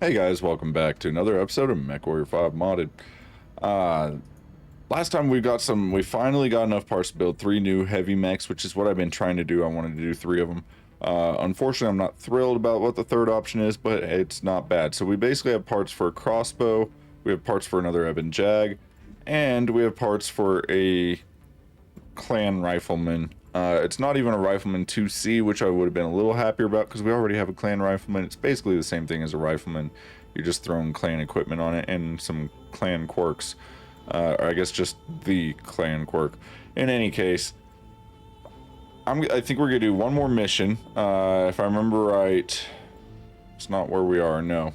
Hey guys, welcome back to another episode of Mechwarrior 5 Modded. Last time we finally got enough parts to build 3 new heavy mechs, which is what I've been trying to do. I wanted to do 3 of them. Unfortunately, I'm not thrilled about what the third option is, but it's not bad. So we basically have parts for a crossbow, we have parts for another Ebon Jag, and we have parts for a clan rifleman. It's not even a Rifleman 2C, which I would have been a little happier about because we already have a clan rifleman. It's basically the same thing as a rifleman. You're just throwing clan equipment on it and some clan quirks. Or I guess just the clan quirk. In any case, I think we're going to do one more mission. If I remember right, it's not where we are, no.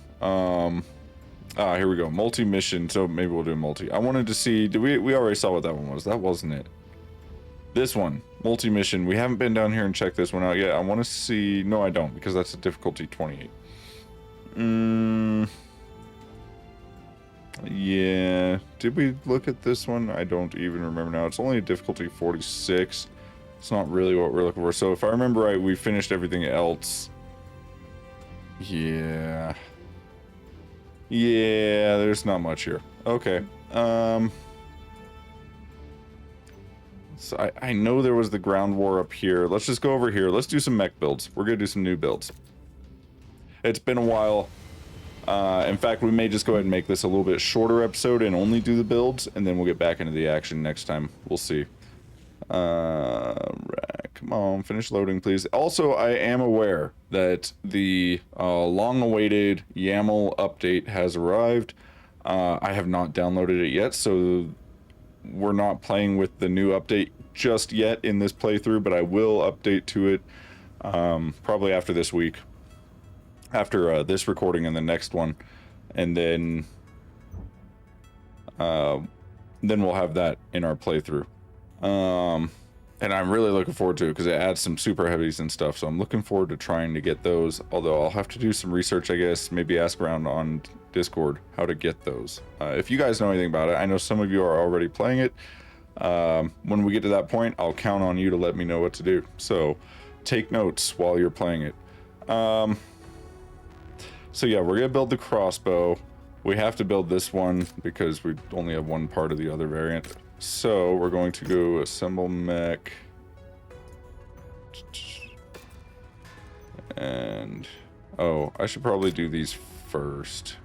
Here we go. Multi-mission, so maybe we'll do multi. I wanted to see, we already saw what that one was. That wasn't it. This one, multi-mission. We haven't been down here and checked this one out yet. I want to see... No, I don't, because that's a difficulty 28. Yeah. Did we look at this one? I don't even remember now. It's only a difficulty 46. It's not really what we're looking for. So if I remember right, we finished everything else. Yeah. Yeah, there's not much here. Okay. So I know there was the ground war up here. Let's just go over here. Let's do some mech builds. We're going to do some new builds. It's been a while. In fact, we may just go ahead and make this a little bit shorter episode and only do the builds, and then we'll get back into the action next time. We'll see. Right, come on, finish loading, please. Also, I am aware that the long-awaited YAML update has arrived. I have not downloaded it yet, so we're not playing with the new update just yet in this playthrough, but I will update to it probably after this week, after this recording and the next one, and then we'll have that in our playthrough. And I'm really looking forward to it because it adds some super heavies and stuff, so I'm looking forward to trying to get those, although I'll have to do some research, I guess, maybe ask around on Discord how to get those. If you guys know anything about it, I know some of you are already playing it. When we get to that point, I'll count on you to let me know what to do, so take notes while you're playing it. So yeah, we're gonna build the crossbow. We have to build this one because we only have one part of the other variant. So we're going to go assemble mech, and oh, I should probably do these first.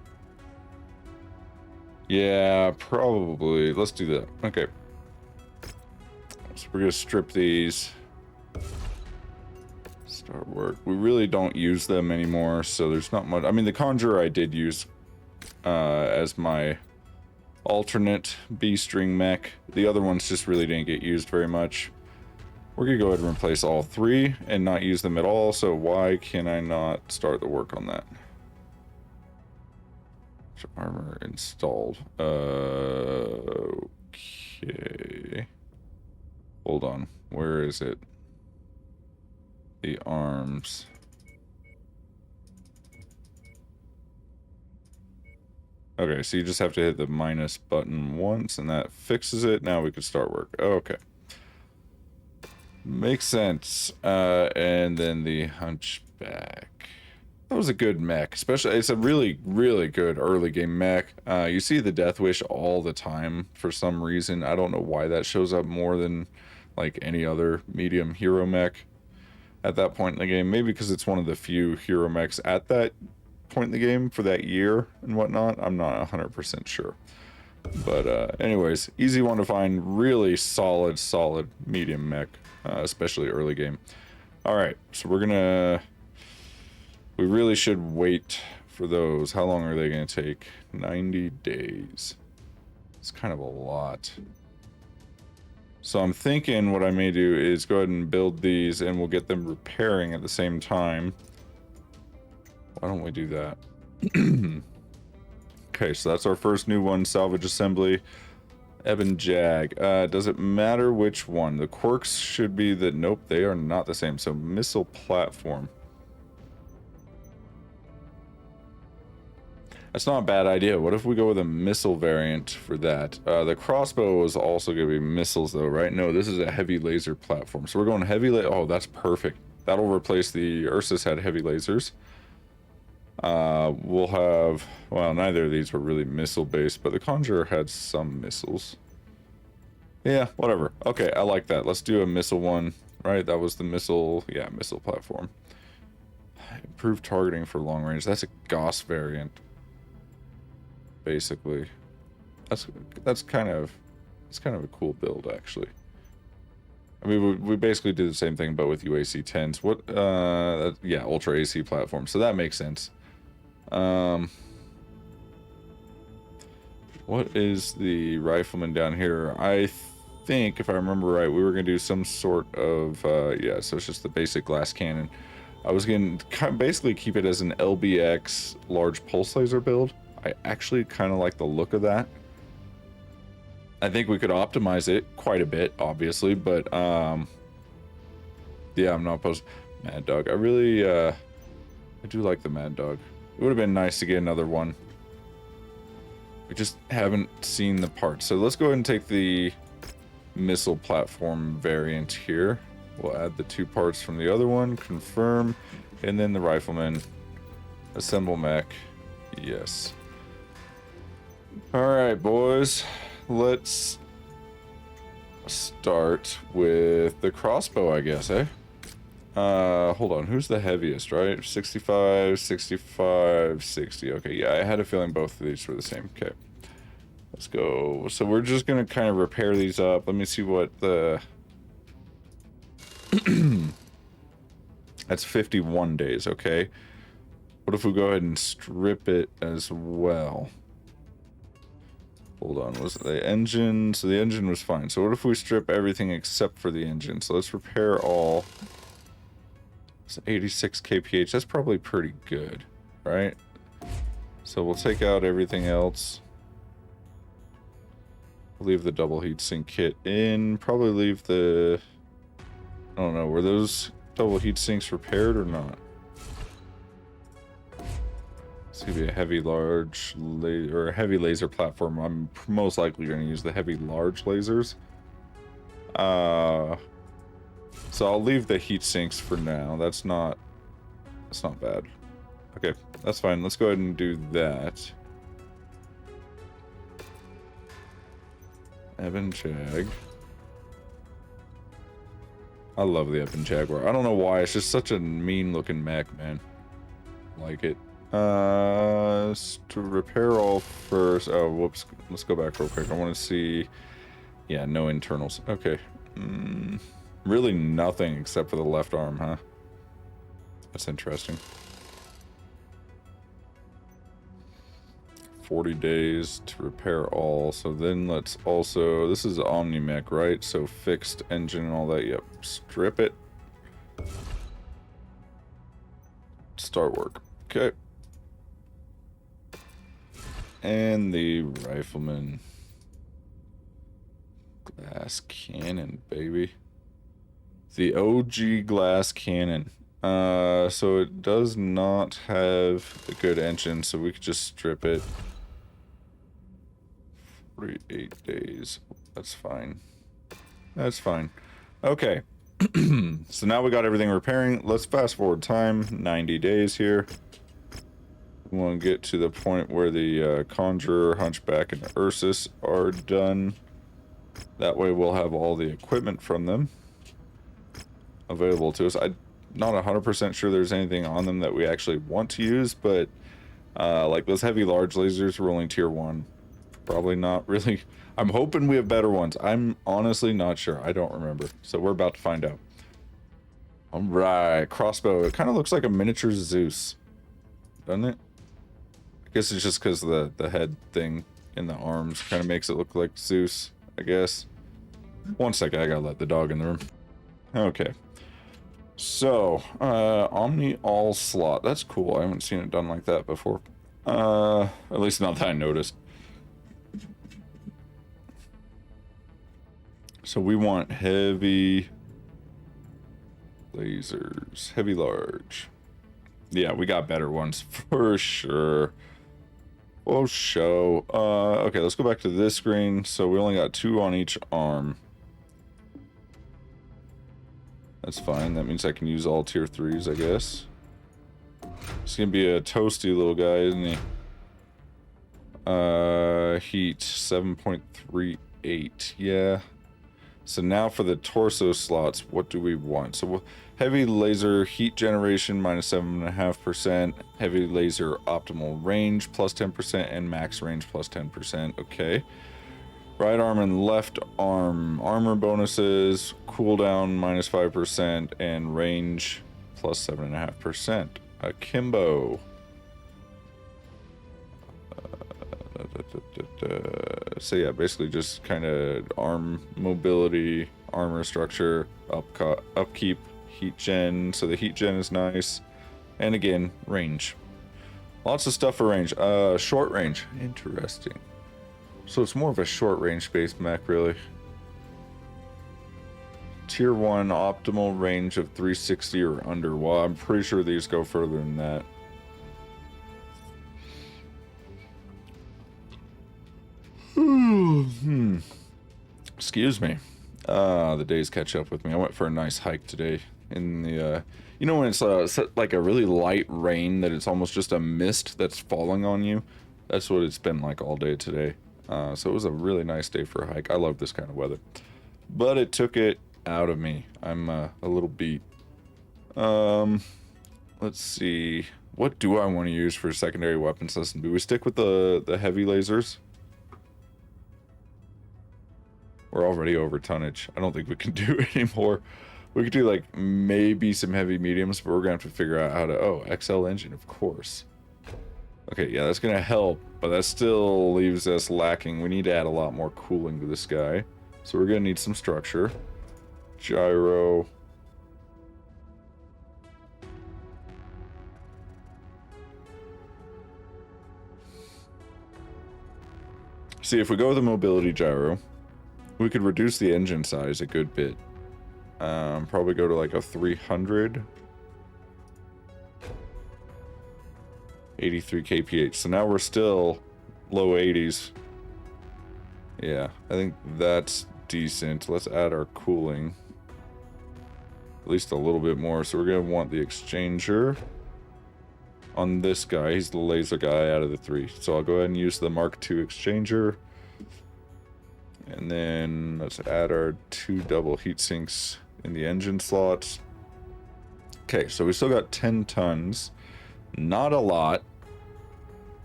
Yeah, probably. Let's do that. Okay. So we're gonna strip these. Start work. We really don't use them anymore, so there's not much. I mean, the Conjurer I did use as my alternate B-string mech. The other ones just really didn't get used very much. We're gonna go ahead and replace all 3 and not use them at all, so why can I not start the work on that? Armor installed. Okay. Hold on. Where is it? The arms. Okay, so you just have to hit the minus button once, and that fixes it. Now we can start work. Okay. Makes sense. And then the Hunchback. That was a good mech. Especially, it's a really, really good early game mech. You see the Death Wish all the time for some reason. I don't know why that shows up more than like any other medium hero mech at that point in the game. Maybe because it's one of the few hero mechs at that point in the game for that year and whatnot. I'm not 100% sure, but anyways, easy one to find. Really solid medium mech, especially early game. All right, so we really should wait for those. How long are they gonna take? 90 days. It's kind of a lot. So I'm thinking what I may do is go ahead and build these, and we'll get them repairing at the same time. Why don't we do that? Okay, so that's our first new one, salvage assembly. Ebon Jag. Does it matter which one? The quirks should be the... Nope, they are not the same. So missile platform. That's not a bad idea. What if we go with a missile variant for that? The crossbow is also going to be missiles though, right? No, this is a heavy laser platform. So we're going heavy... Oh, that's perfect. That'll replace the Ursus had heavy lasers. We'll have, well, neither of these were really missile based, but the Conjurer had some missiles. Yeah, whatever. Okay, I like that. Let's do a missile one, right? That was the missile, yeah, missile platform. Improved targeting for long range. That's a Gauss variant, basically. That's kind of a cool build, actually. I mean, we basically do the same thing, but with UAC 10s. What, yeah, Ultra AC platform. So that makes sense. What is the Rifleman down here? I think, if I remember right, we were going to do some sort of, yeah, so it's just the basic glass cannon. I was going to basically keep it as an LBX large pulse laser build. I actually kind of like the look of that. I think we could optimize it quite a bit, obviously, but, yeah, I'm not opposed. Mad Dog. I really, I do like the Mad Dog. It would have been nice to get another one. We just haven't seen the parts. So let's go ahead and take the missile platform variant here. We'll add the 2 parts from the other one, confirm, and then the Rifleman. Assemble mech. Yes. Alright, boys. Let's start with the crossbow, I guess, eh? Hold on. Who's the heaviest, right? 65, 65, 60. Okay, yeah, I had a feeling both of these were the same. Okay. Let's go. So we're just going to kind of repair these up. Let me see what the... That's 51 days, okay. What if we go ahead and strip it as well? Hold on, was it the engine? So the engine was fine. So what if we strip everything except for the engine? So let's repair all. It's 86 kph. That's probably pretty good, right? So we'll take out everything else. Leave the double heatsink kit in. Probably leave the... I don't know, were those double heatsinks repaired or not? It's gonna be a heavy large or a heavy laser platform. I'm most likely going to use the heavy large lasers. So I'll leave the heat sinks for now. That's not bad. Okay, that's fine. Let's go ahead and do that. Ebon Jag. I love the Ebon Jaguar. I don't know why. It's just such a mean looking mech, man. Like it. To repair all first. Oh, whoops. Let's go back real quick. I want to see. Yeah, no internals. Okay. Really nothing except for the left arm, huh? That's interesting. 40 days to repair all. So then let's also... This is Omni-Mech, right? So fixed engine and all that. Yep. Strip it. Start work. Okay. And the Rifleman. Glass cannon, baby. The OG glass cannon. So it does not have a good engine, so we could just strip it. 48 days. That's fine. That's fine. Okay. So now we got everything repairing. Let's fast forward time. 90 days here. We want to get to the point where the Conjurer, Hunchback, and Ursus are done. That way we'll have all the equipment from them available to us. I'm not 100% sure there's anything on them that we actually want to use, but like those heavy large lasers were only tier 1. Probably not really. I'm hoping we have better ones. I'm honestly not sure. I don't remember. So we're about to find out. All right, crossbow. It kind of looks like a miniature Zeus, doesn't it? I guess it's just because the head thing in the arms kind of makes it look like Zeus, I guess. One second, I gotta let the dog in the room. Okay. So, Omni all slot. That's cool. I haven't seen it done like that before. At least not that I noticed. So we want heavy lasers. Heavy large. Yeah, we got better ones for sure. Oh, show. Okay, let's go back to this screen. So we only got 2 on each arm. That's fine. That means I can use all tier 3s, I guess. It's gonna be a toasty little guy, isn't he? Heat 7.38. Yeah. So now for the torso slots, what do we want? So heavy laser heat generation minus 7.5%, heavy laser optimal range plus 10%, and max range plus 10%. Okay. Right arm and left arm armor bonuses, cooldown minus 5%, and range plus 7.5%. Akimbo. So yeah, basically just kind of arm mobility, armor structure, upkeep, heat gen. So the heat gen is nice, and again, range. Lots of stuff for range. Short range, interesting. So it's more of a short range based mech, really. Tier 1 optimal range of 360 or under. Well, I'm pretty sure these go further than that. Excuse me. The days catch up with me. I went for a nice hike today in the, you know when it's like a really light rain that it's almost just a mist that's falling on you? That's what it's been like all day today. So it was a really nice day for a hike. I love this kind of weather. But it took it out of me. I'm a little beat. Let's see. What do I want to use for secondary weapon system? Do we stick with the heavy lasers? We're already over tonnage. I don't think we can do it anymore. We could do like maybe some heavy mediums, but we're gonna have to figure out how to. Oh, XL engine, of course. Okay, yeah, that's gonna help, but that still leaves us lacking. We need to add a lot more cooling to this guy, so we're gonna need some structure. Gyro. See, if we go with the mobility gyro, we could reduce the engine size a good bit. Probably go to like a 300. 83 kph. So now we're still low 80s. Yeah, I think that's decent. Let's add our cooling. At least a little bit more. So we're going to want the exchanger on this guy. He's the laser guy out of the three. So I'll go ahead and use the Mark II exchanger. And then let's add our 2 double heat sinks in the engine slots. Okay, so we still got 10 tons. Not a lot.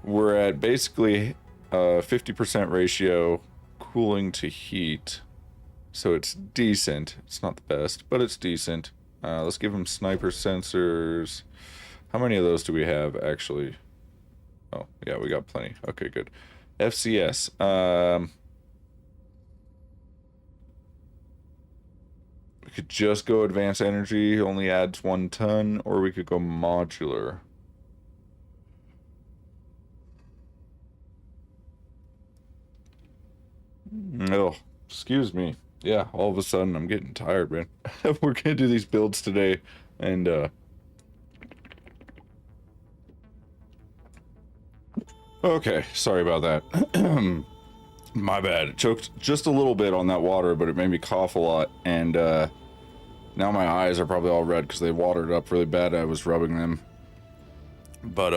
We're at basically a 50% ratio cooling to heat. So it's decent. It's not the best, but it's decent. Let's give them sniper sensors. How many of those do we have, actually? Oh, yeah, we got plenty. Okay, good. FCS. We could just go advanced energy, only adds 1 ton, or we could go modular. Oh, excuse me. Yeah, all of a sudden I'm getting tired, man. We're gonna do these builds today, and okay, sorry about that. My bad. It choked just a little bit on that water, but it made me cough a lot, and now my eyes are probably all red because they watered up really bad. I was rubbing them. But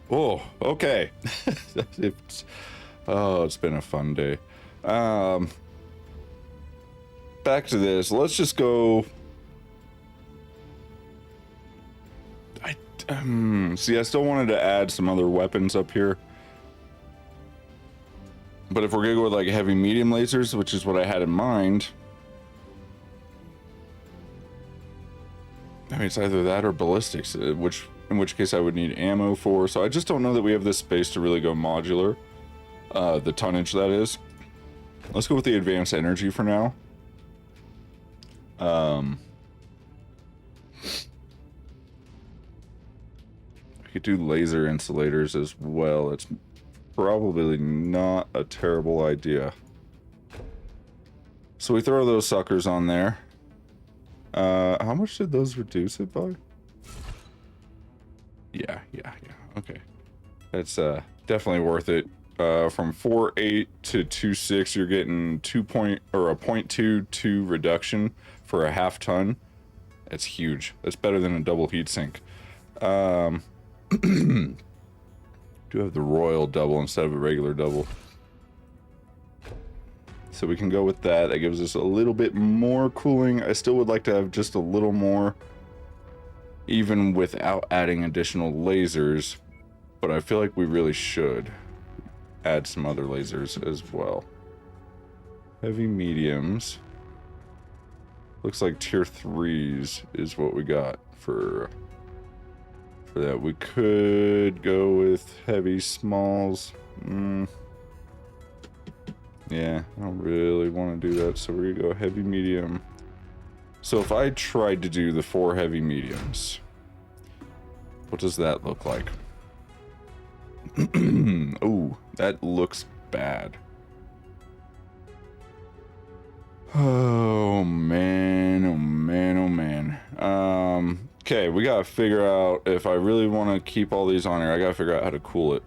oh, okay. It's been a fun day. Back to this. Let's just go. See, I still wanted to add some other weapons up here. But if we're gonna go with like heavy medium lasers, which is what I had in mind, I mean, it's either that or ballistics, in which case I would need ammo for. So I just don't know that we have the space to really go modular. The tonnage, that is. Let's go with the advanced energy for now. I could do laser insulators as well. It's probably not a terrible idea. So we throw those suckers on there. How much did those reduce it by? Yeah. Okay. That's definitely worth it. From 4.8 to 2.6, you're getting a 0.22 reduction for a half ton. That's huge. That's better than a double heat sink. Do have the royal double instead of a regular double. So we can go with that. That gives us a little bit more cooling. I still would like to have just a little more, even without adding additional lasers. But I feel like we really should add some other lasers as well. Heavy mediums. Looks like tier 3s is what we got for that. We could go with heavy smalls. Yeah, I don't really want to do that, so we're gonna go heavy medium. So if I tried to do the 4 heavy mediums, what does that look like? Oh, that looks bad. Oh man, oh man, oh man. Okay, we gotta figure out if I really want to keep all these on here. I gotta figure out how to cool it.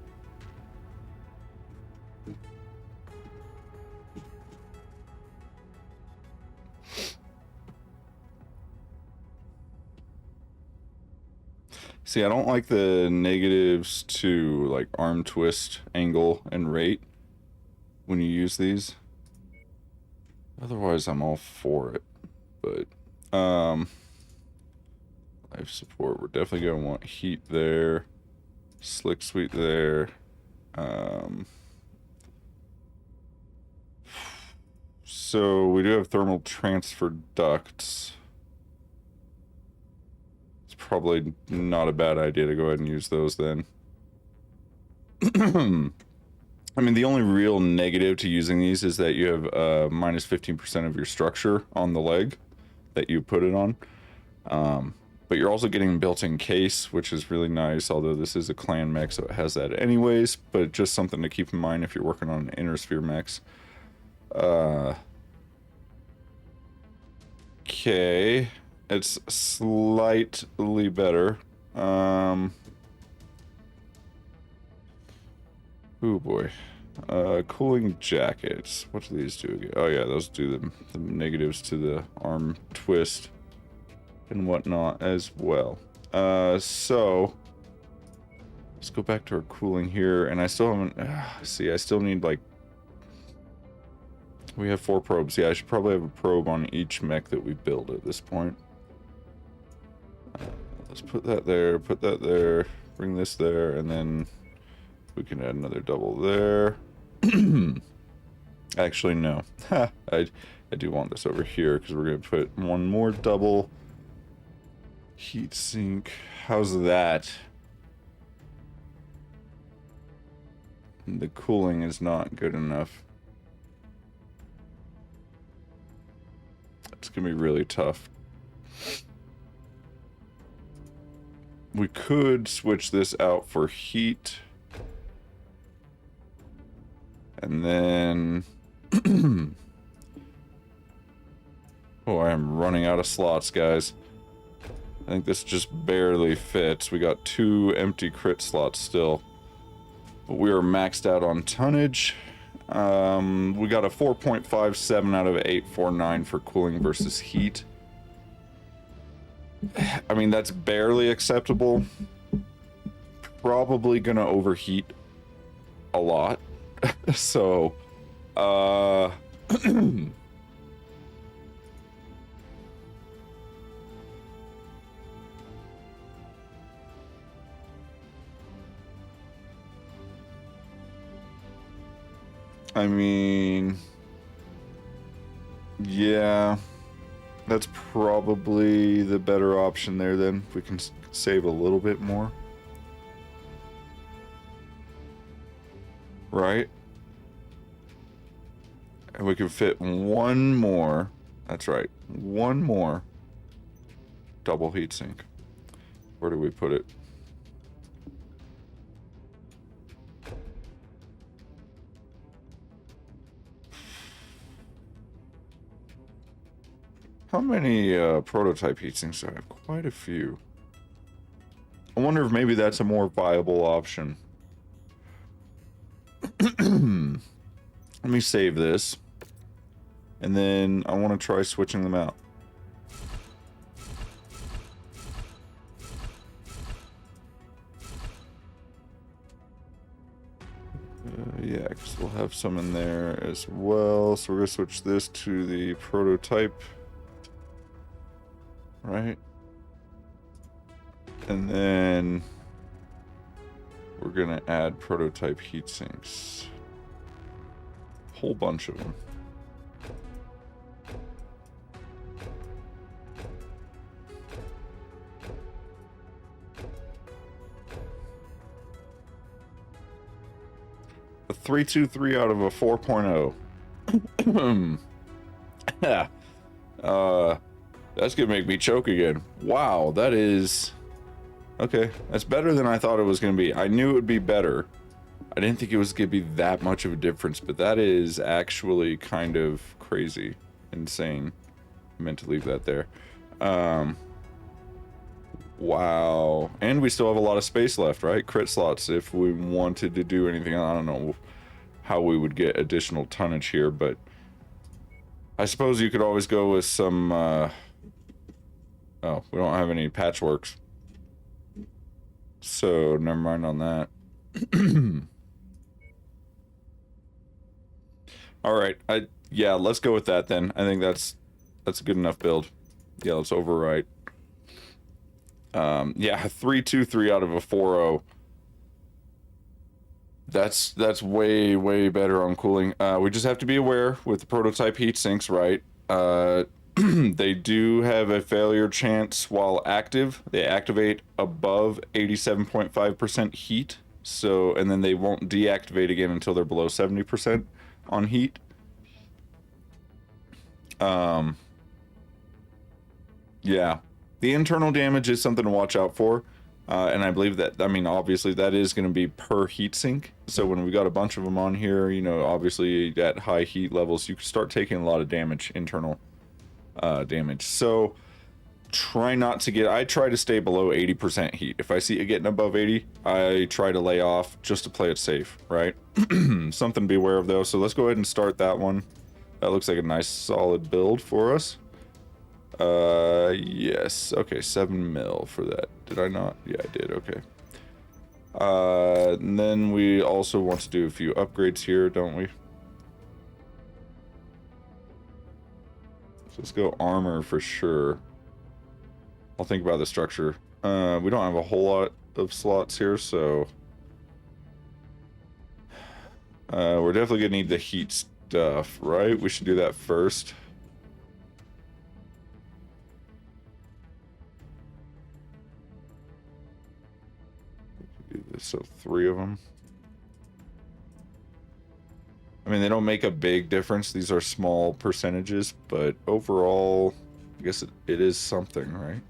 See, I don't like the negatives to like arm twist, angle, and rate when you use these. Otherwise, I'm all for it. But, life support, we're definitely gonna want heat there, slick sweep there. So we do have thermal transfer ducts. It's probably not a bad idea to go ahead and use those then. I mean, the only real negative to using these is that you have minus 15% of your structure on the leg that you put it on. But you're also getting built-in case, which is really nice, although this is a clan mech, so it has that anyways, but just something to keep in mind if you're working on inner sphere mechs. Okay, it's slightly better. Oh boy. Cooling jackets. What do these do again? Oh yeah, those do the negatives to the arm twist and whatnot as well. So let's go back to our cooling here, and I still haven't. See, I still need like. We have 4 probes. Yeah, I should probably have a probe on each mech that we build at this point. Let's put that there. Put that there. Bring this there, and then. We can add another double there. Actually, no. I do want this over here because we're going to put one more double heat sink. How's that? The cooling is not good enough. It's going to be really tough. We could switch this out for heat. And then... oh, I am running out of slots, guys. I think this just barely fits. We got 2 empty crit slots still. But we are maxed out on tonnage. We got a 4.57 out of 849 for cooling versus heat. I mean, that's barely acceptable. Probably gonna overheat a lot. So, I mean, yeah, that's probably the better option there then. If we can save a little bit more. Right? And we can fit one more. That's right. One more double heatsink. Where do we put it? How many prototype heatsinks do I have? Quite a few. I wonder if maybe that's a more viable option. Let me save this. And then I want to try switching them out. Yeah, because we'll have some in there as well. So we're going to switch this to the prototype. Right? And then we're going to add prototype heat sinks. Whole bunch of them. A 323 out of a 4.0. Yeah. That's gonna make me choke again. Wow, that is... Okay, that's better than I thought it was gonna be. I knew it would be better. I didn't think it was gonna be that much of a difference, but that is actually kind of crazy. Insane. I meant to leave that there. Wow. And we still have a lot of space left, right? Crit slots if we wanted to do anything. I don't know how we would get additional tonnage here, but I suppose you could always go with some, oh, we don't have any patchworks. So, never mind on that. Alright, yeah, let's go with that then. I think that's a good enough build. Yeah, let's overwrite. Yeah, 323 out of a 4.0. That's way, way better on cooling. We just have to be aware with the prototype heat sinks, right? They do have a failure chance while active. They activate above 87.5% heat. So, and then they won't deactivate again until they're below 70% on heat. Yeah. The internal damage is something to watch out for. And I believe that, I mean, obviously that is going to be per heatsink. So when we got a bunch of them on here, you know, obviously at high heat levels, you can start taking a lot of damage, internal damage. So try not to get, I try to stay below 80% heat. If I see it getting above 80, I try to lay off just to play it safe, right? Something to be aware of though. So let's go ahead and start that one. That looks like a nice solid build for us. Yes. Okay, 7 mil for that. Did I not? Yeah, I did. Okay. And then we also want to do a few upgrades here, don't we? So let's go armor for sure. I'll think about the structure. We don't have a whole lot of slots here, so... we're definitely gonna need the heat stuff, right? We should do that first. So 3 of them. I mean, they don't make a big difference. These are small percentages, but overall, I guess it is something, right?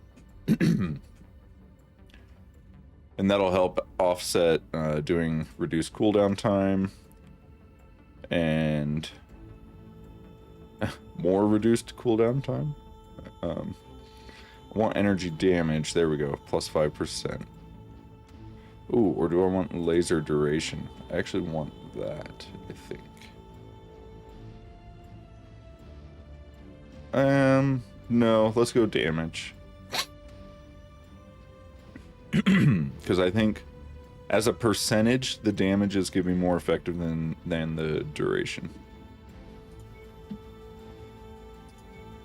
And that'll help offset doing reduced cooldown time and more reduced cooldown time. I want energy damage. There we go. Plus 5%. Ooh, or do I want laser duration? I actually want that, I think. No, let's go damage. Because I think as a percentage, the damage is gonna be more effective than the duration.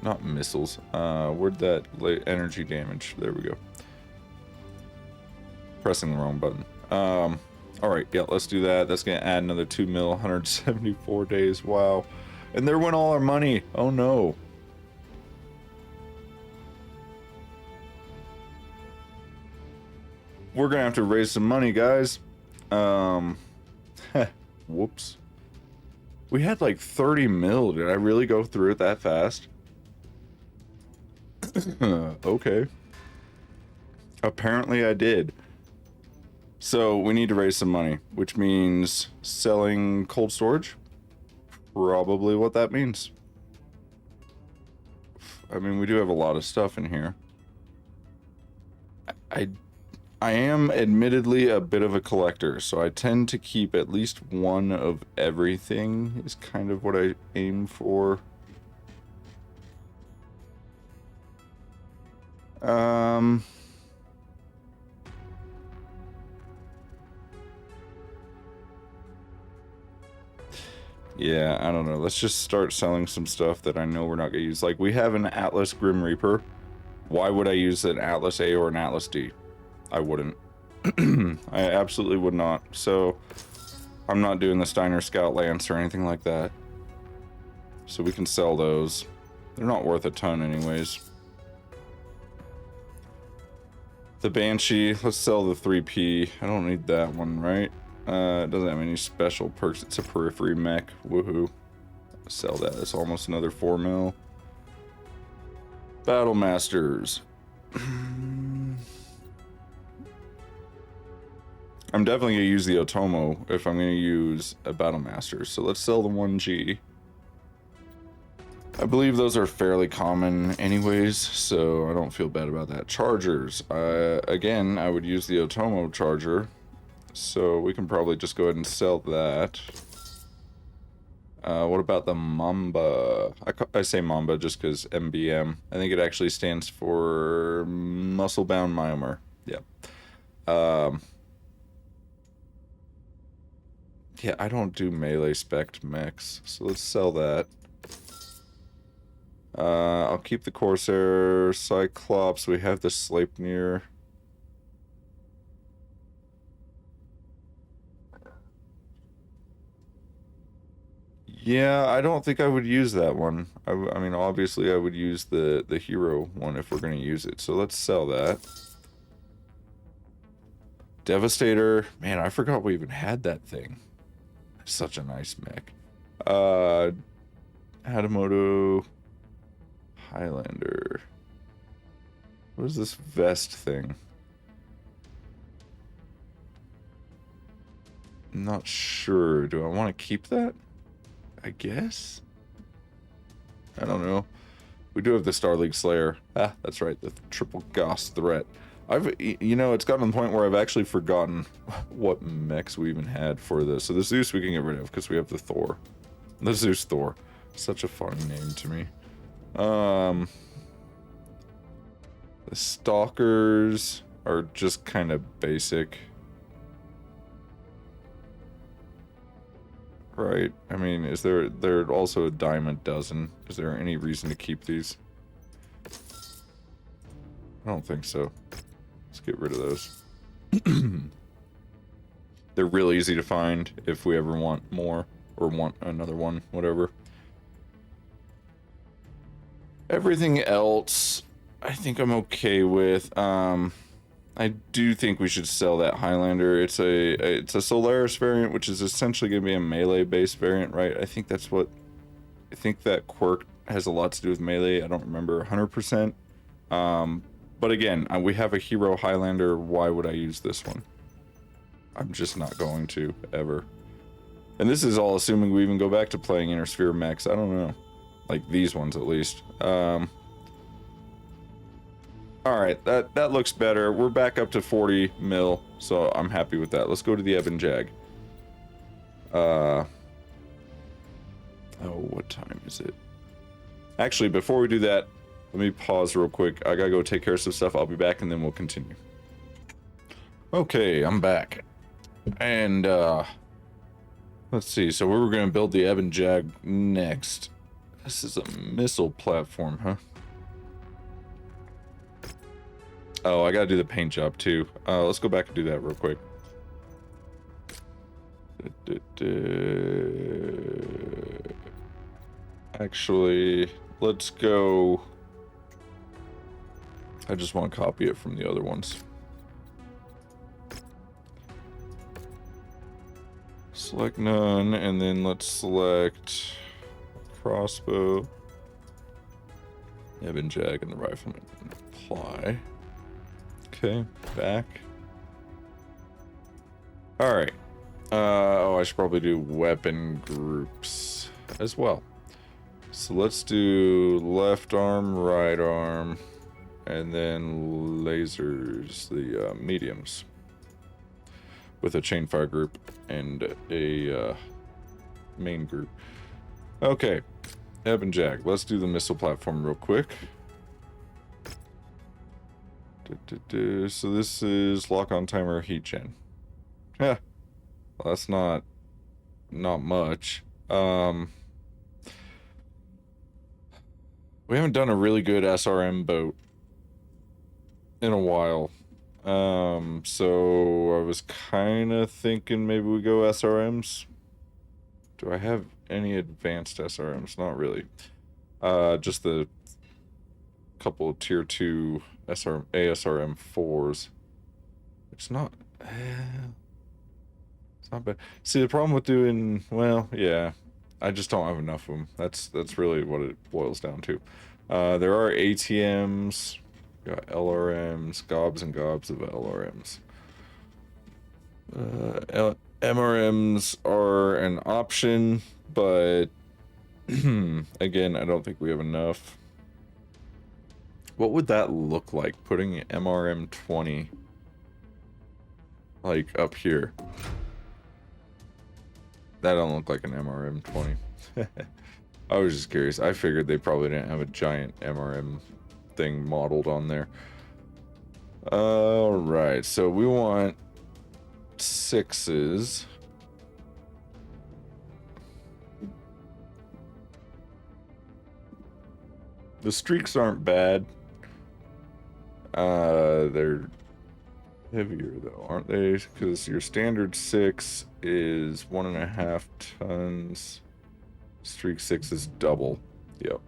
Not missiles. Where'd that energy damage? There we go. Pressing the wrong button. Alright, yeah, let's do that. That's gonna add another 2 mil, 174 days. Wow. And there went all our money. Oh no. We're gonna have to raise some money, guys. Whoops. We had like 30 mil. Did I really go through it that fast? Okay. Apparently I did. So we need to raise some money, which means selling cold storage. Probably what that means. I mean, we do have a lot of stuff in here. I am admittedly a bit of a collector, so I tend to keep at least one of everything is kind of what I aim for. Yeah, I don't know. Let's just start selling some stuff that I know we're not going to use. Like, we have an Atlas Grim Reaper. Why would I use an Atlas A or an Atlas D? I wouldn't. I absolutely would not. So, I'm not doing the Steiner Scout Lance or anything like that. So we can sell those. They're not worth a ton anyways. The Banshee, let's sell the 3P. I don't need that one, right? It doesn't have any special perks. It's a periphery mech. Woohoo. Sell that. It's almost another 4 mil. Battle Masters. I'm definitely going to use the Otomo if I'm going to use a Battle Master. So let's sell the 1G. I believe those are fairly common anyways, so I don't feel bad about that. Chargers. Again, I would use the Otomo charger. So we can probably just go ahead and sell that. What about the Mamba? I say Mamba just because MBM. I think it actually stands for Muscle-Bound Myomer. Yeah. Yeah, I don't do melee spec mechs, so let's sell that. I'll keep the Corsair. Cyclops, we have the Sleipnir. Yeah, I don't think I would use that one. I mean, obviously I would use the hero one if we're going to use it. So let's sell that. Devastator. Man, I forgot we even had that thing. Such a nice mech. Hadamoto. Highlander. What is this vest thing? I'm not sure. Do I want to keep that? I guess? I don't know. We do have the Star League Slayer. Ah, that's right. The triple Goss threat. You know, it's gotten to the point where I've actually forgotten what mechs we even had for this. So the Zeus we can get rid of because we have the Thor. The Zeus Thor. Such a fun name to me. The Stalkers are just kind of basic. Right? I mean, is there also a diamond dozen? Is there any reason to keep these? I don't think so. Let's get rid of those. They're real easy to find if we ever want more or want another one, whatever. Everything else, I think I'm okay with. I do think we should sell that Highlander. It's a Solaris variant, which is essentially going to be a melee-based variant, right? I think that's what... I think that quirk has a lot to do with melee. I don't remember 100%. But again, we have a hero Highlander. Why would I use this one? I'm just not going to, ever. And this is all assuming we even go back to playing Intersphere mechs. I don't know. Like these ones, at least. Alright, that looks better. We're back up to 40 mil, so I'm happy with that. Let's go to the Ebon Jag. Oh, what time is it? Actually, before we do that, let me pause real quick. I gotta go take care of some stuff. I'll be back, and then we'll continue. Okay, I'm back. And, let's see. So we were gonna build the Ebon Jag next. This is a missile platform, huh? Oh, I gotta do the paint job too. Let's go back and do that real quick. Actually, let's go. I just want to copy it from the other ones. Select none, and then let's select Crossbow, Ebon Jag, and the Rifleman. Apply. Okay, back. Alright. Oh, I should probably do weapon groups as well. So let's do left arm, right arm, and then lasers, the mediums. With a chainfire group and a main group. Okay, Ebon Jag. Let's do the missile platform real quick. So this is lock-on timer heat gen. Yeah, well, that's not much. We haven't done a really good SRM boat in a while. So I was kind of thinking maybe we go SRMs. Do I have any advanced SRMs? Not really. Just the couple of tier 2 ASRM 4s. It's not bad. See, the problem with doing, well, yeah, I just don't have enough of them. That's really what it boils down to. There are ATMs, got LRMs, gobs and gobs of LRMs. MRMs are an option, but again, I don't think we have enough. What would that look like, putting MRM 20 like up here? That don't look like an MRM 20. I was just curious. I figured they probably didn't have a giant MRM thing modeled on there. Alright, so we want 6s. The streaks aren't bad. They're heavier though, aren't they? Because your standard 6 is 1.5 tons. Streak 6 is double. Yep.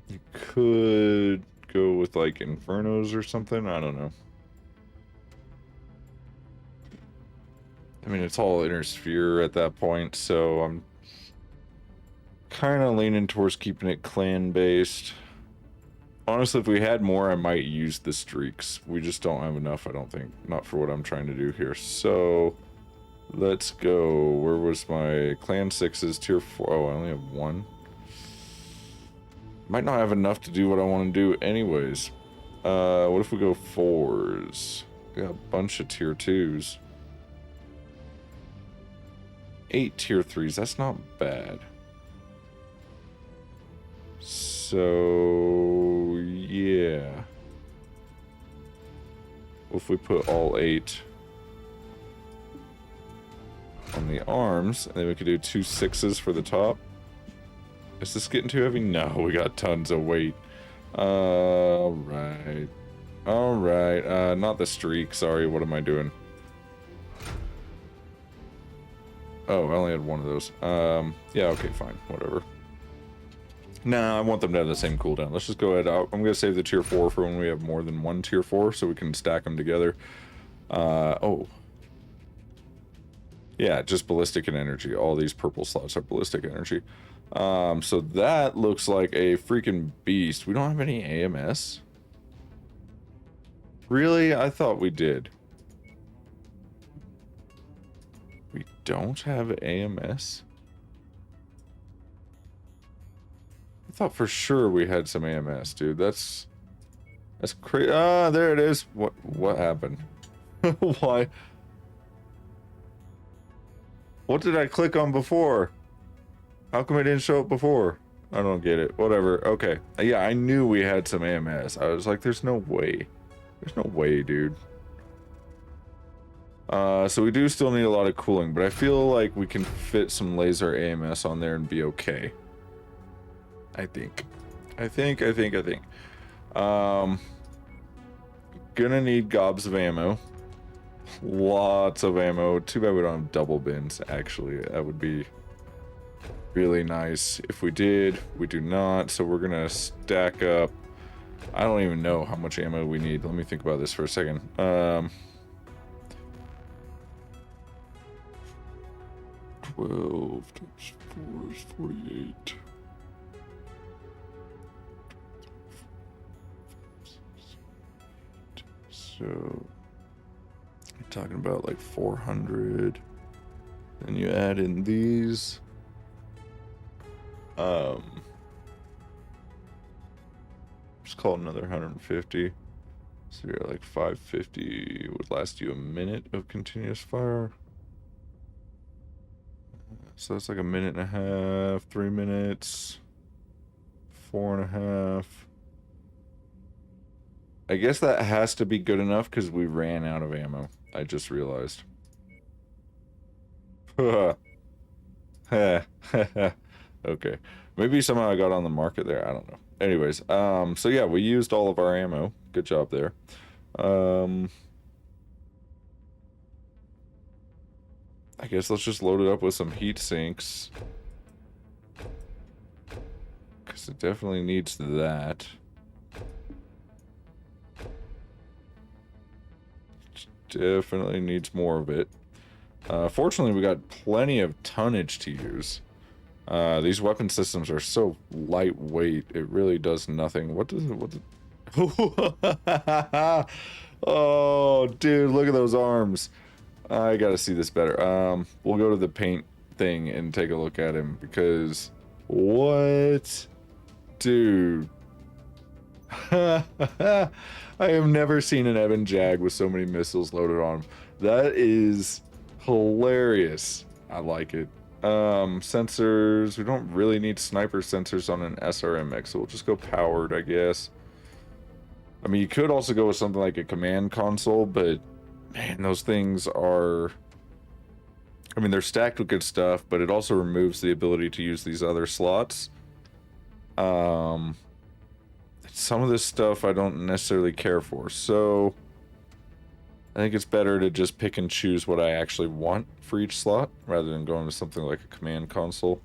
You could go with like Infernos or something. I don't know. I mean, it's all inner sphere at that point, so I'm kind of leaning towards keeping it clan based. Honestly, if we had more, I might use the streaks. We just don't have enough, I don't think. Not for what I'm trying to do here. So let's go. Where was my clan 6's tier 4? Oh, I only have 1. Might not have enough to do what I want to do anyways. What if we go 4s? We got a bunch of tier 2s. 8 tier 3s, that's not bad. So, yeah. What if we put all 8 on the arms, and then we could do 2 6s for the top? Is this getting too heavy? No, we got tons of weight. Alright. Alright, not the streak, sorry, what am I doing? Oh, I only had 1 of those. Yeah, okay, fine, whatever. Nah, I want them to have the same cooldown. Let's just go ahead. I'm going to save the tier 4 for when we have more than 1 tier 4, so we can stack them together. Oh. Yeah, just ballistic and energy. All these purple slots are ballistic energy. So that looks like a freaking beast. We don't have any AMS? Really? I thought we did. We don't have AMS? I thought for sure we had some AMS, dude. That's crazy. Ah, there it is. What happened? Why? What did I click on before? How come it didn't show up before? I don't get it. Whatever. Okay. Yeah, I knew we had some AMS. I was like, there's no way. There's no way, dude. So we do still need a lot of cooling, but I feel like we can fit some laser AMS on there and be okay. I think. Gonna need gobs of ammo. Lots of ammo. Too bad we don't have double bins, actually. That would be really nice if we did. We do not, so we're gonna stack up. I don't even know how much ammo we need. Let me think about this for a second. 12 times 4 is 48. So you're talking about like 400. Then you add in these. Just call it another 150. So you're like 550 would last you a minute of continuous fire. So that's like a minute and a half, 3 minutes, 4.5. I guess that has to be good enough because we ran out of ammo. I just realized. Okay. Maybe somehow I got on the market there. I don't know. Anyways, so yeah, we used all of our ammo. Good job there. I guess let's just load it up with some heat sinks. Because it definitely needs that. Definitely needs more of it. Fortunately, we got plenty of tonnage to use. These weapon systems are so lightweight, it really does nothing. What does Oh, dude, look at those arms. I gotta see this better. We'll go to the paint thing and take a look at him because what? Dude. I have never seen an Ebon Jag with so many missiles loaded on him. That is hilarious. I like it. Sensors. We don't really need sniper sensors on an SRMX, so we'll just go powered, I guess. I mean, you could also go with something like a command console, but man, those things are... I mean, they're stacked with good stuff, but it also removes the ability to use these other slots. Some of this stuff I don't necessarily care for, so I think it's better to just pick and choose what I actually want for each slot rather than going to something like a command console.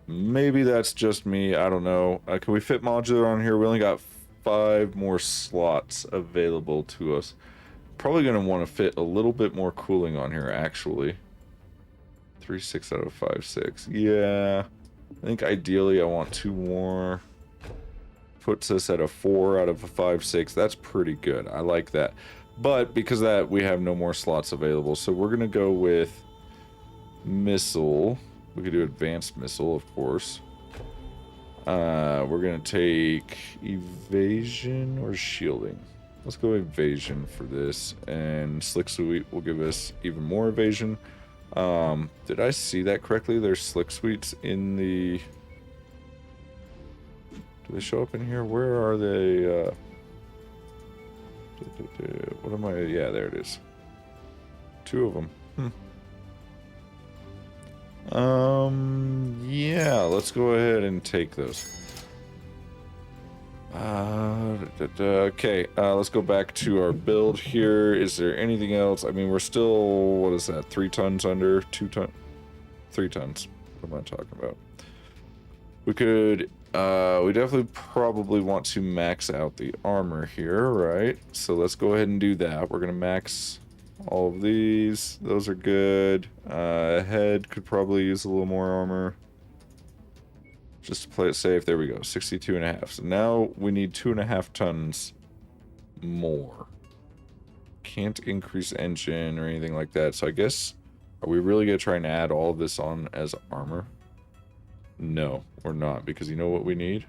Maybe that's just me, I don't know. Can we fit modular on here? We only got 5 more slots available to us. Probably going to want to fit a little bit more cooling on here, actually. 3.6 out of 5.6. Yeah, I think ideally I want 2 more. Puts us at a 4 out of a 5.6. That's pretty good. I like that. But because of that, we have no more slots available. So we're going to go with missile. We could do advanced missile, of course. We're going to take evasion or shielding. Let's go evasion for this. And Slick Sweep will give us even more evasion. Did I see that correctly? There's Slick Sweets in the... Do they show up in here? Where are they? What am I? Yeah, there it is. 2 of them. Yeah, let's go ahead and take those. Okay, let's go back to our build here. Is there anything else? I mean, we're still, what is that? 3 tons under? 2 tons? 3 tons. What am I talking about? We could, we definitely probably want to max out the armor here, right? So let's go ahead and do that. We're going to max all of these. Those are good. Head could probably use a little more armor. Just to play it safe. There we go. 62.5. So now we need 2.5 tons more. Can't increase engine or anything like that. So I guess, are we really going to try and add all of this on as armor? No, we're not, because you know what we need?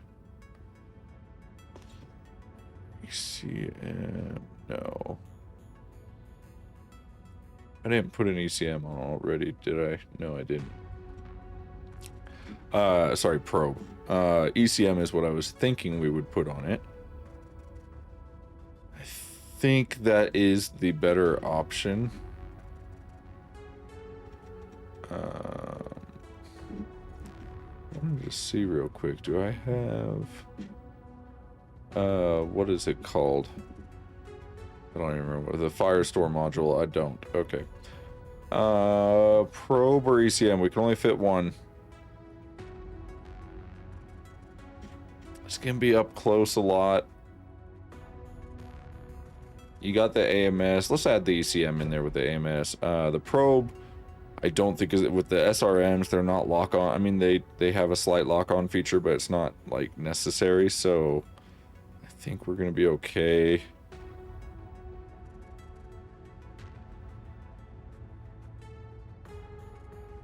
ECM, no. I didn't put an ECM on already, did I? No, I didn't. Sorry, probe. ECM is what I was thinking we would put on it. I think that is the better option. Let me just see real quick. Do I have... what is it called? I don't even remember. The Firestore module. I don't. Okay. Probe or ECM? We can only fit one. This can be up close a lot. You got the AMS. Let's add the ECM in there with the AMS. The probe, I don't think, is with the SRMs, they're not lock on. I mean, they have a slight lock on feature, but it's not like necessary. So I think we're gonna be okay.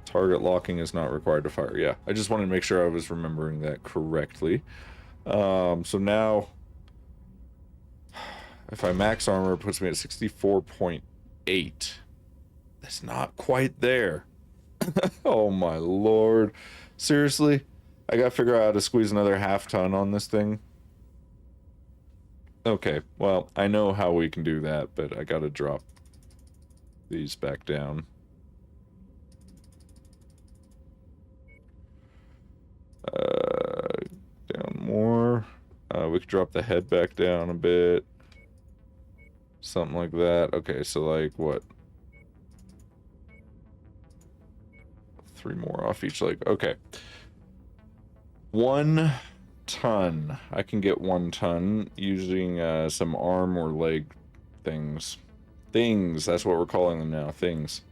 Target locking is not required to fire. Yeah, I just wanted to make sure I was remembering that correctly. So now, if I max armor, it puts me at 64.8. That's not quite there. Oh my lord. Seriously? I gotta figure out how to squeeze another half ton on this thing. Okay, well, I know how we can do that, but I gotta drop these back down. Down more. We could drop the head back down a bit. Something like that. Okay, so like what? 3 more off each leg. Okay. 1 ton. I can get 1 ton using some arm or leg things. Things, that's what we're calling them now. Things.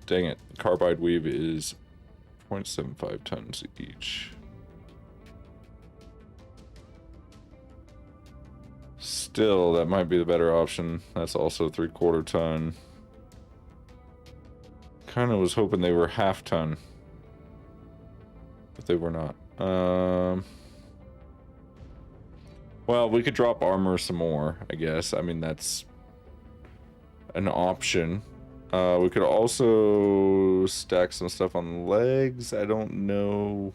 Dang it. Carbide weave is 0.75 tons each. Still, that might be the better option. That's also 3/4 ton. Kind of was hoping they were half ton, but they were not. Well, we could drop armor some more, I guess. I mean, that's an option. We could also stack some stuff on legs. I don't know.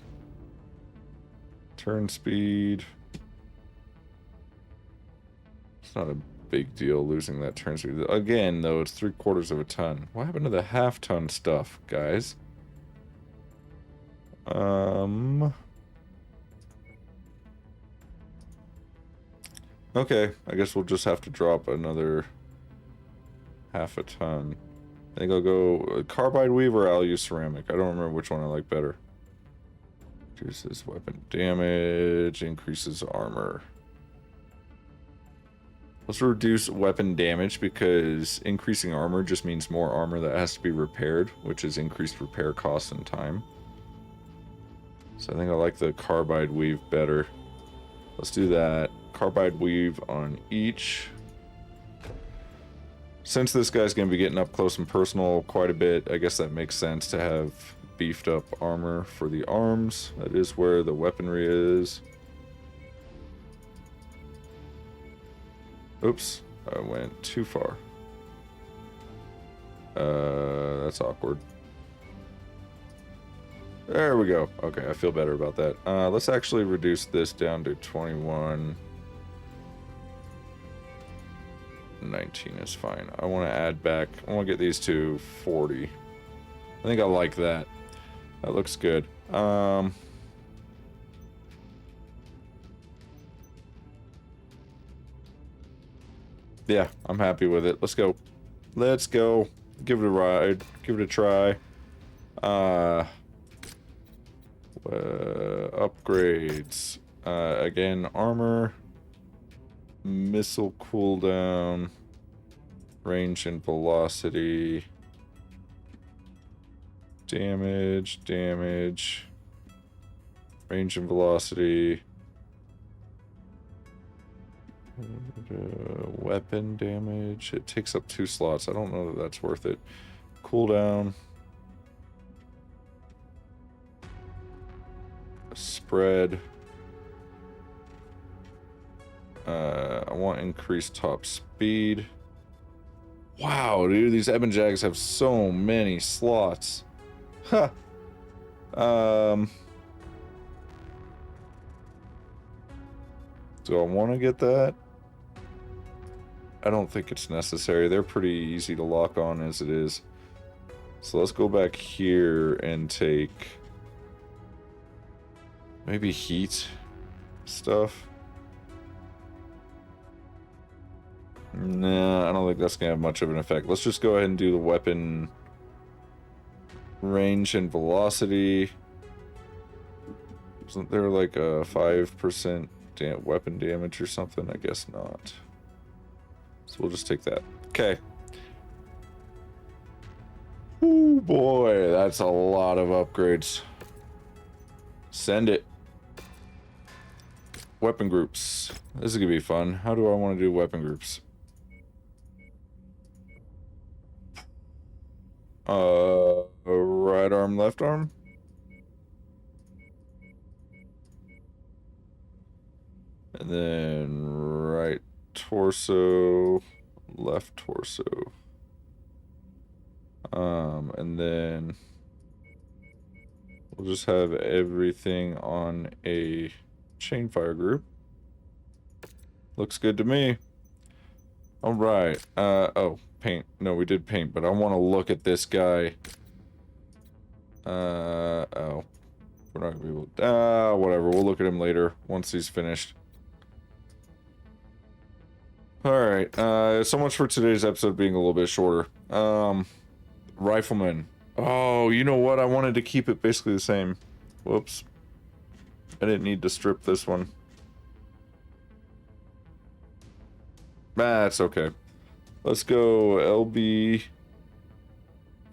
Turn speed. It's not a big deal losing that turn speed. Again, though, it's 3/4 of a ton. What happened to the half ton stuff, guys? Okay, I guess we'll just have to drop another half a ton. I think I'll go carbide weave or I'll use ceramic. I don't remember which one I like better. Reduces weapon damage, increases armor. Let's reduce weapon damage because increasing armor just means more armor that has to be repaired, which is increased repair costs and time. So I think I like the carbide weave better. Let's do that. Carbide weave on each. Since this guy's going to be getting up close and personal quite a bit, I guess that makes sense to have beefed up armor for the arms. That is where the weaponry is. Oops, I went too far. That's awkward. There we go. Okay, I feel better about that. Let's actually reduce this down to 21. 19 is fine. I want to add back. I want to get these to 40. I think I like that. That looks good. Yeah, I'm happy with it. Let's go. Let's go. Give it a ride. Give it a try. Upgrades. Again, armor. Missile cooldown. Range and velocity. Damage. Range and velocity. Weapon damage. It takes up 2 slots. I don't know that that's worth it. Cooldown. Spread. I want increased top speed. Wow, dude, these Ebon Jags have so many slots. Huh. Do I want to get that? I don't think it's necessary. They're pretty easy to lock on as it is. So let's go back here and take maybe heat stuff. Nah, I don't think that's gonna have much of an effect. Let's just go ahead and do the weapon range and velocity. Isn't there like a 5% weapon damage or something? I guess not. So we'll just take that. Okay. Oh boy, that's a lot of upgrades. Send it. Weapon groups. This is gonna be fun. How do I want to do weapon groups? Right arm, left arm. And then right torso, left torso. And then we'll just have everything on a chain fire group. Looks good to me. All right. Oh, paint. No, we did paint, but I want to look at this guy. Oh. We're not gonna be able to, whatever. We'll look at him later once he's finished. Alright, so much for today's episode being a little bit shorter. Rifleman. Oh, you know what? I wanted to keep it basically the same. Whoops. I didn't need to strip this one. That's okay. Let's go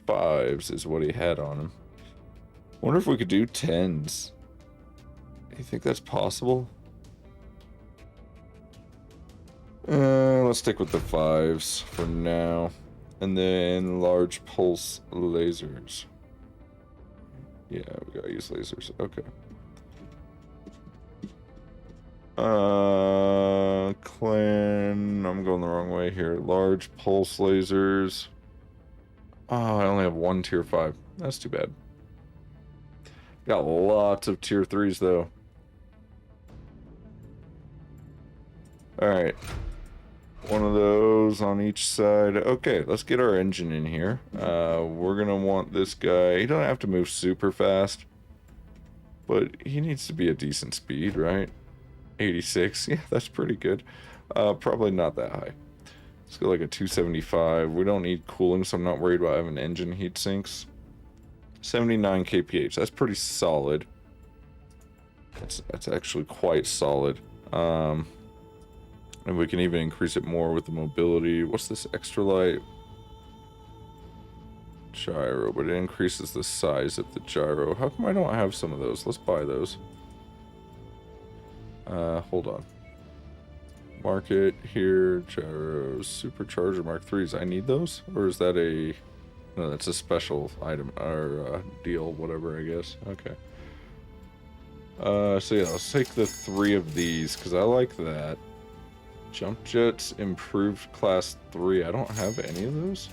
LB5s is what he had on him. Wonder if we could do 10s. You think that's possible? Let's stick with the 5s for now. And then large pulse lasers. Yeah, we gotta use lasers. Okay. Clan. I'm going the wrong way here. Large pulse lasers. Oh, I only have one tier 5. That's too bad. Got lots of tier 3s though. Alright. One of those on each side. Okay, let's get our engine in here. We're gonna want this guy. He don't have to move super fast, but he needs to be a decent speed, right? 86. Yeah, that's pretty good. Probably not that high. Let's go like a 275. We don't need cooling, so I'm not worried about having engine heat sinks. 79 kph. That's pretty solid. That's actually quite solid. And we can even increase it more with the mobility. What's this extra light? Gyro, but it increases the size of the gyro. How come I don't have some of those? Let's buy those. Hold on. Market here, gyros, supercharger Mark 3s. I need those? Or is that a... No, that's a special item, or deal, whatever, I guess. Okay. So yeah, let's take the 3 of these, because I like that. Jump jets, improved class 3. I don't have any of those.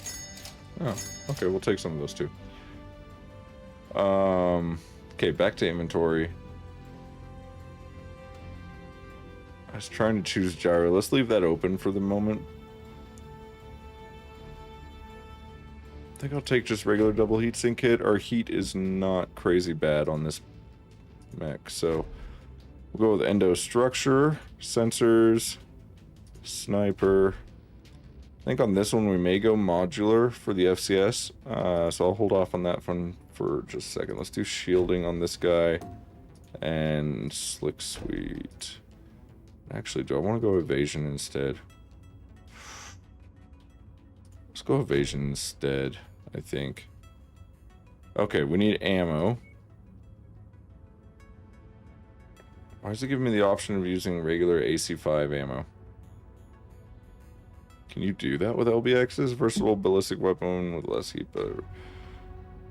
Oh, okay, we'll take some of those too. Okay, back to inventory. I was trying to choose gyro. Let's leave that open for the moment. I think I'll take just regular double heatsink kit. Our heat is not crazy bad on this mech, so we'll go with endo structure, sensors, sniper. I think on this one we may go modular for the FCS, so I'll hold off on that one for just a second. Let's do shielding on this guy and slick sweet. Actually, do I want to go evasion instead? Let's go evasion instead, I think. Okay, we need ammo. Why is it giving me the option of using regular AC5 ammo? Can you do that with LBXs? Versatile ballistic weapon with less heat, but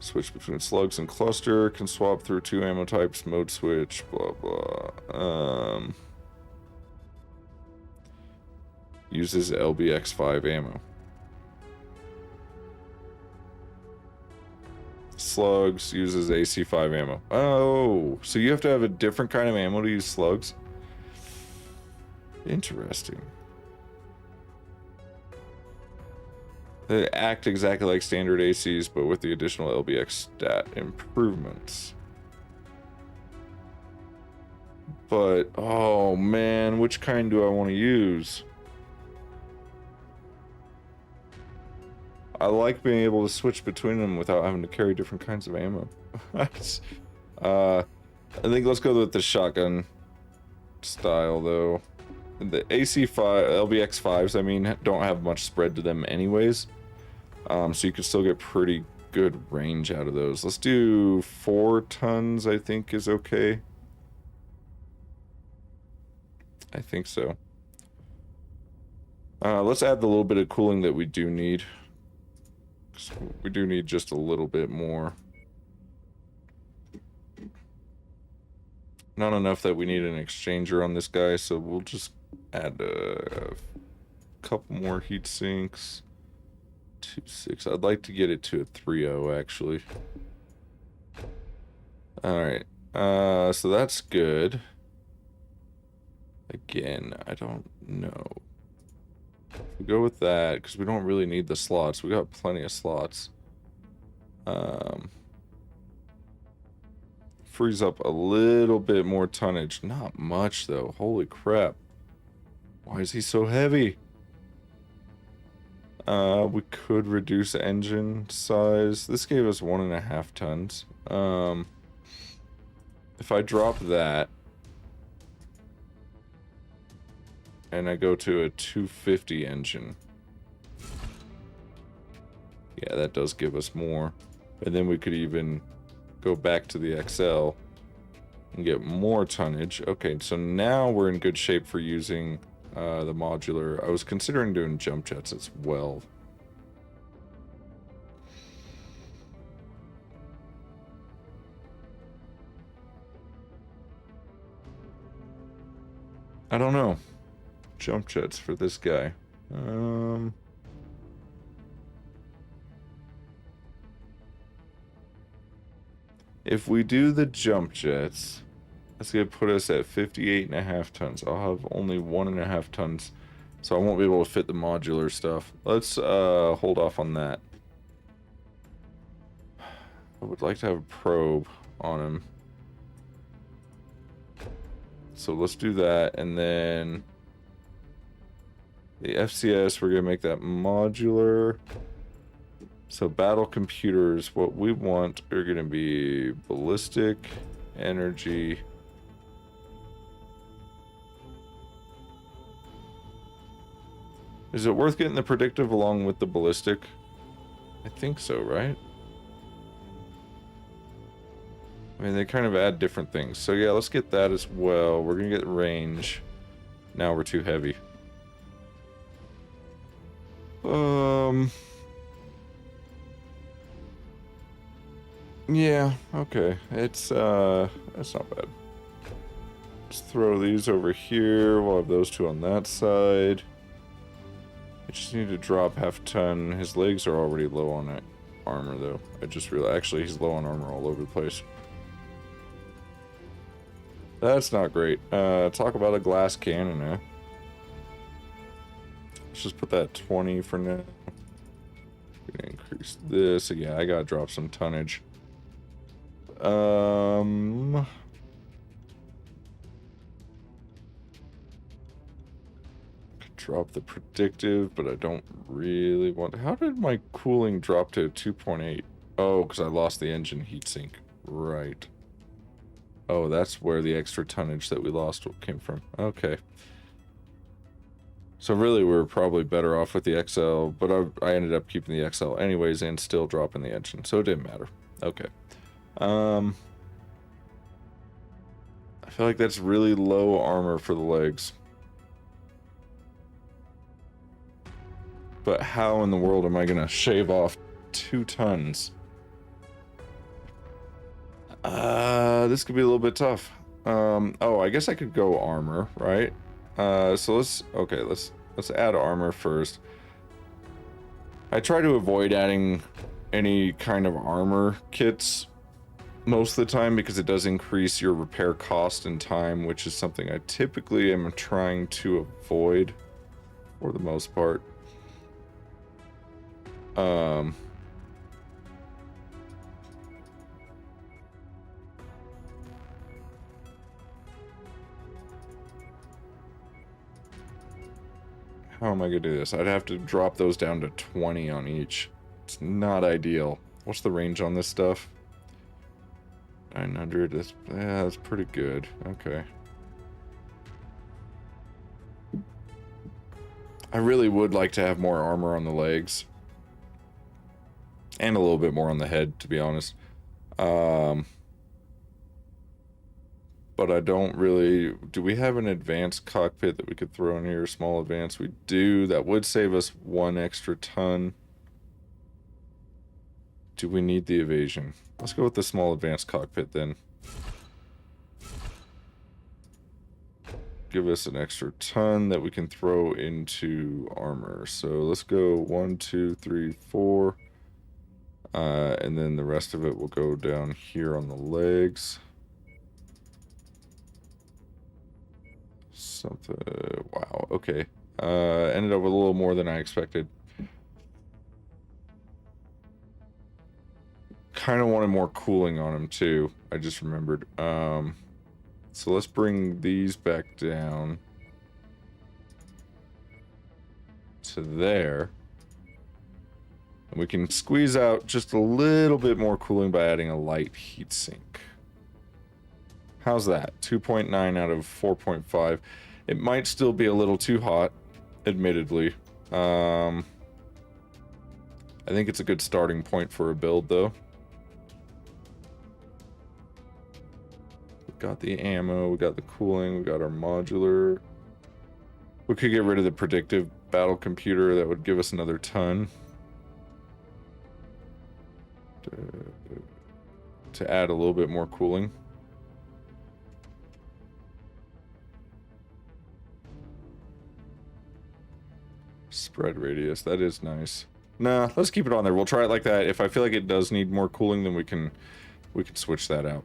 switch between slugs and cluster. Can swap through 2 ammo types. Mode switch. Blah blah. Uses LBX5 ammo. Slugs uses AC5 ammo. Oh, so you have to have a different kind of ammo to use slugs? Interesting. They act exactly like standard ACs, but with the additional LBX stat improvements. But, oh man, which kind do I want to use? I like being able to switch between them without having to carry different kinds of ammo. I think let's go with the shotgun style, though. The AC5, LBX5s, I mean, don't have much spread to them anyways. So you can still get pretty good range out of those. Let's do 4 tons, I think is okay. I think so. Let's add the little bit of cooling that we do need. We do need just a little bit more. Not enough that we need an exchanger on this guy, so we'll just add a couple more heat sinks. 2.6. I'd like to get it to a 3.0 actually. Alright. So that's good. Again, I don't know. If we go with that, because we don't really need the slots. We got plenty of slots. Frees up a little bit more tonnage. Not much, though. Holy crap. Why is he so heavy? We could reduce engine size. This gave us 1.5 tons. If I drop that, and I go to a 250 engine. Yeah, that does give us more. And then we could even go back to the XL and get more tonnage. Okay, so now we're in good shape for using the modular. I was considering doing jump jets as well. I don't know. Jump jets for this guy. If we do the jump jets, that's gonna put us at 58.5 tons. I'll have only 1.5 tons, so I won't be able to fit the modular stuff. Let's hold off on that. I would like to have a probe on him. So let's do that, and then the FCS, we're gonna make that modular. So battle computers, what we want are gonna be ballistic, energy. Is it worth getting the predictive along with the ballistic? I think so, right? I mean, they kind of add different things. So yeah, let's get that as well. We're gonna get range. Now we're too heavy. Yeah, okay. That's not bad. Let's throw these over here. We'll have those two on that side. I just need to drop half a ton. His legs are already low on that armor, though. I just realized, actually, he's low on armor all over the place. That's not great. Talk about a glass cannon, eh? Let's just put that at 20 for now. Gonna increase this. Yeah, I gotta drop some tonnage. Drop the predictive, but I don't really want. How did my cooling drop to 2.8? Oh, because I lost the engine heatsink. Right. Oh, that's where the extra tonnage that we lost came from. Okay. So really, we were probably better off with the XL, but I ended up keeping the XL anyways and still dropping the engine, so it didn't matter. Okay. I feel like that's really low armor for the legs. But how in the world am I gonna shave off 2 tons? This could be a little bit tough. Oh, I guess I could go armor, right? So let's add armor first. I try to avoid adding any kind of armor kits most of the time because it does increase your repair cost and time, which is something I typically am trying to avoid for the most part. How am I gonna do this? I'd have to drop those down to 20 on each. It's not ideal. What's the range on this stuff? 900. That's pretty good. Okay. I really would like to have more armor on the legs. And a little bit more on the head, to be honest. But I don't really... Do we have an advanced cockpit that we could throw in here? Small advance? We do. That would save us 1 extra ton. Do we need the evasion? Let's go with the small advanced cockpit then. give us an extra ton that we can throw into armor. So let's go 1, 2, 3, 4. And then the rest of it will go down here on the legs. Something. Wow. Okay. Ended up with a little more than I expected. Kind of wanted more cooling on them too. I just remembered. So let's bring these back down to there. And we can squeeze out just a little bit more cooling by adding a light heatsink. How's that? 2.9 out of 4.5. It might still be a little too hot, admittedly. I think it's a good starting point for a build, though. We got the ammo, we got the cooling, we got our modular. We could get rid of the predictive battle computer. That would give us another ton. To add a little bit more cooling. Spread radius, that is nice. Nah, let's keep it on there. We'll try it like that. If I feel like it does need more cooling, then we can switch that out.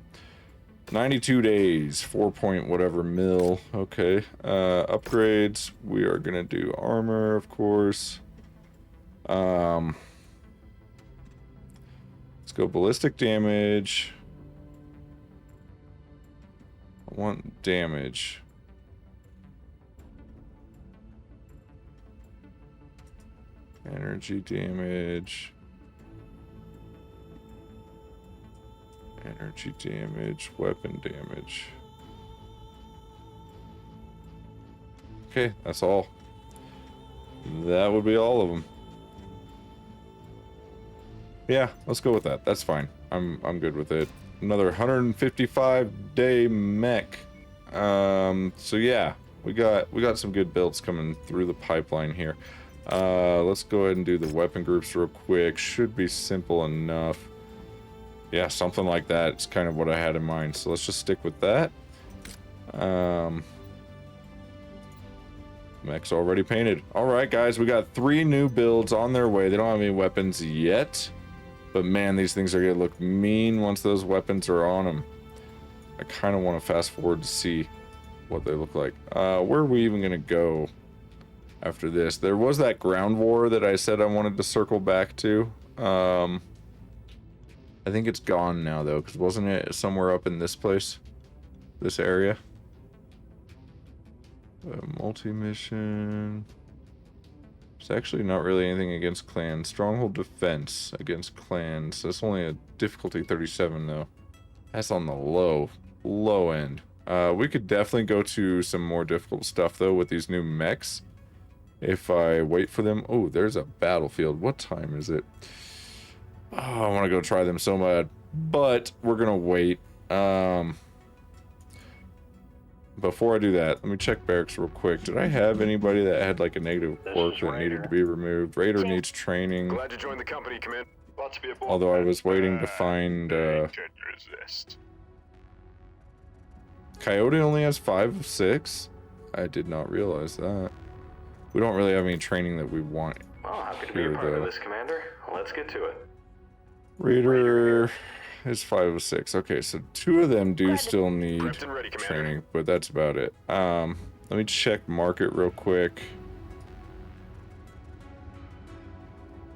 92 days, 4 point whatever mil. Okay. Upgrades. We are gonna do armor, of course. Let's go ballistic damage. I want damage. Energy damage. Energy damage. Weapon damage. Okay, that's all. That would be all of them. Yeah, let's go with that. That's fine. I'm good with it. Another 155-day mech. So yeah, we got some good builds coming through the pipeline here. Let's go ahead and do the weapon groups real quick. Should be simple enough. Yeah, something like that. It's kind of what I had in mind. So let's just stick with that. Mech's already painted. All right, guys, we got 3 new builds on their way. They don't have any weapons yet. But man, these things are going to look mean once those weapons are on them. I kind of want to fast forward to see what they look like. Where are we even going to go after this? There was that ground war that I said I wanted to circle back to. I think it's gone now, though, because wasn't it somewhere up in this place? This area? Multi-mission... It's actually not really anything against clans. Stronghold defense against clans. That's only a difficulty 37 though. That's on the low end. We could definitely go to some more difficult stuff though with these new mechs. If I wait for them. Oh, there's a battlefield. What time is it? Oh, I want to go try them so bad. But we're gonna wait. Before I do that, let me check barracks real quick. Did I have anybody that had like a negative quirk that needed to be removed? Raider needs training. Glad to join the company, Command. Although I was waiting to find Coyote only has 5 of 6. I did not realize that. We don't really have any training that we want. Oh, happy to be a part of this, Commander. Let's get to it. Raider is 5 of 6. Okay, so 2 of them do still need training, but that's about it. Let me check market real quick.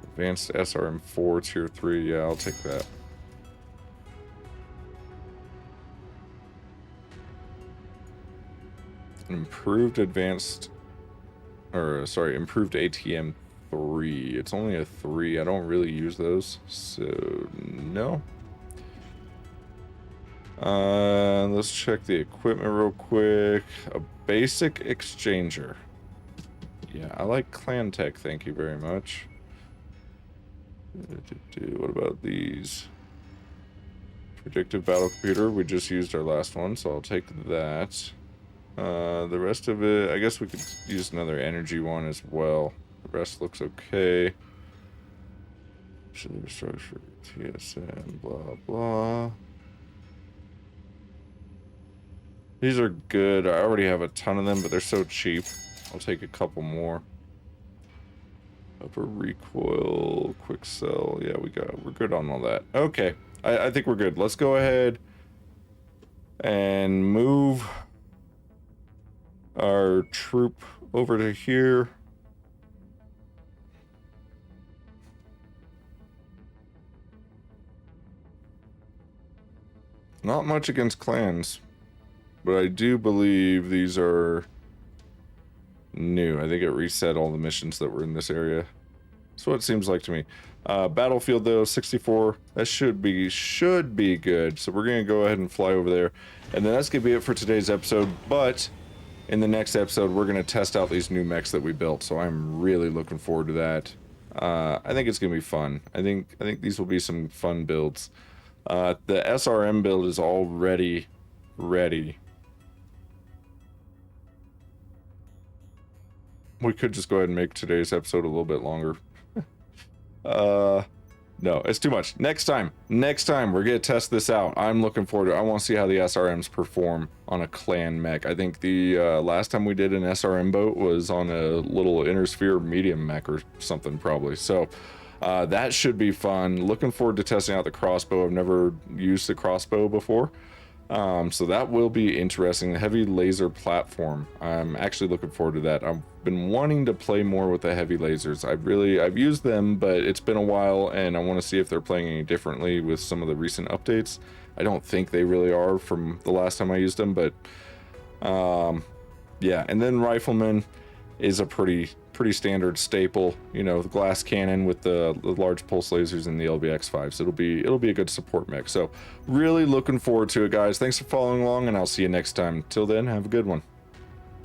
Advanced SRM4 tier 3. Yeah, I'll take that. Improved advanced, or sorry, improved ATM 3. It's only a 3. I don't really use those, so no. Let's check the equipment real quick. A basic exchanger. Yeah, I like clan tech, thank you very much. What about these? Predictive battle computer. We just used our last one, so I'll take that. The rest of it, I guess we could use another energy one as well. The rest looks okay. Structure, TSM, blah, blah. These are good. I already have a ton of them, but they're so cheap. I'll take a couple more. Upper recoil, quick sell. Yeah, we're good on all that. Okay, I think we're good. Let's go ahead and move our troop over to here. Not much against clans, but I do believe these are new. I think it reset all the missions that were in this area. That's what it seems like to me. Battlefield though, 64. That should be good. So we're gonna go ahead and fly over there, and then that's gonna be it for today's episode. But in the next episode, we're gonna test out these new mechs that we built. So I'm really looking forward to that. I think it's gonna be fun. I think these will be some fun builds. The SRM build is already ready. We could just go ahead and make today's episode a little bit longer. No, it's too much. Next time we're gonna test this out. I'm looking forward to it. I want to see how the SRMs perform on a clan mech. I think the last time we did an SRM boat was on a little inner sphere medium mech or something probably. So that should be fun. Looking forward to testing out the crossbow. I've never used the crossbow before. So that will be interesting. The heavy laser platform. I'm actually looking forward to that. I've been wanting to play more with the heavy lasers. I've used them, but it's been a while, and I want to see if they're playing any differently with some of the recent updates. I don't think they really are from the last time I used them, but yeah. And then Rifleman is a pretty standard staple, you know, the glass cannon with the large pulse lasers and the LBX5. So it'll be a good support mech. So really looking forward to it, guys. Thanks for following along, and I'll see you next time. Till then, have a good one.